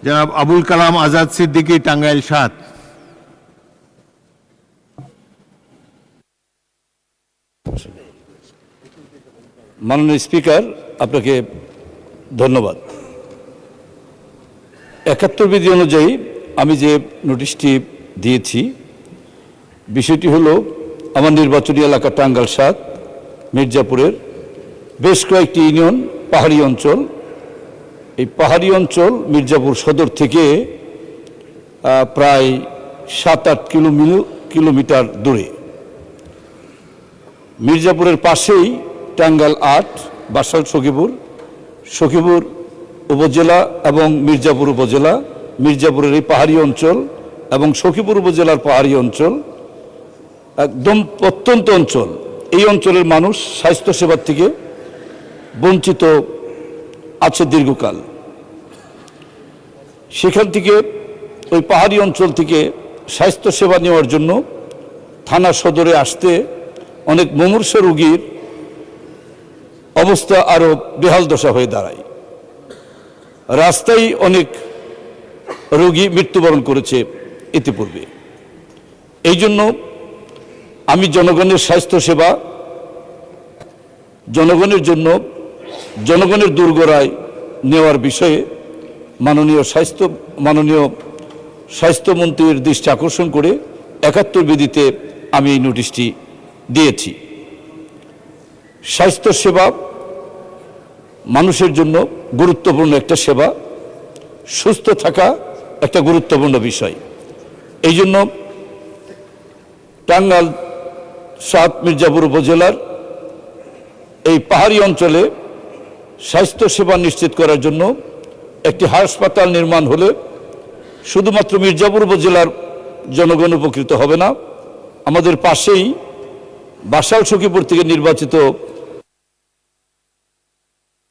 জনাব আবুল কালাম আজাদ সিদ্দিকী, টাঙ্গাইল ৭। মাননীয় স্পিকার, আপনাকে ধন্যবাদ। ৭১ বিধি অনুযায়ী আমি যে নোটিশটি দিয়েছি, বিষয়টি হলো আমার নির্বাচনী এলাকা টাঙ্গাইল ৭ মির্জাপুরের বেশ কয়েকটি ইউনিয়ন পাহাড়ি অঞ্চল। এই পাহাড়ি অঞ্চল মির্জাপুর সদর থেকে প্রায় ৭-৮ কিলোমিটার দূরে। মির্জাপুরের পাশেই টাঙ্গাইল ৮, বাসাল সখীপুর উপজেলা এবং মির্জাপুর উপজেলা। মির্জাপুরের এই পাহাড়ি অঞ্চল এবং সখীপুর উপজেলার পাহাড়ি অঞ্চল একদম প্রত্যন্ত অঞ্চল। এই অঞ্চলের মানুষ স্বাস্থ্যসেবার থেকে বঞ্চিত আছে দীর্ঘকাল। সেখান থেকে, ওই পাহাড়ি অঞ্চল থেকে স্বাস্থ্যসেবা নেওয়ার জন্য থানা সদরে আসতে অনেক মুমূর্ষ রোগীর অবস্থা আরও বেহাল দশা হয়ে দাঁড়ায়। রাস্তায় অনেক রোগী মৃত্যুবরণ করেছে ইতিপূর্বে। এই জন্য আমি জনগণের স্বাস্থ্যসেবা, জনগণের জন্য, জনগণের দুর্গরায় নেওয়ার বিষয়ে মাননীয় স্বাস্থ্যমন্ত্রীর দৃষ্টি আকর্ষণ করে ৭১ বিধিতে আমি এই নোটিশটি দিয়েছি। স্বাস্থ্যসেবা মানুষের জন্য গুরুত্বপূর্ণ একটা সেবা, সুস্থ থাকা একটা গুরুত্বপূর্ণ বিষয়। এই জন্য টাঙ্গাইল ৭ মির্জাপুর উপজেলার এই পাহাড়ি অঞ্চলে স্বাস্থ্যসেবা নিশ্চিত করার জন্য একটি হাসপাতাল নির্মাণ হলে শুধুমাত্র মির্জাপুর উপজেলার জনগণ উপকৃত হবে না, আমাদের পাশেই বাসাল সখীপুর থেকে নির্বাচিত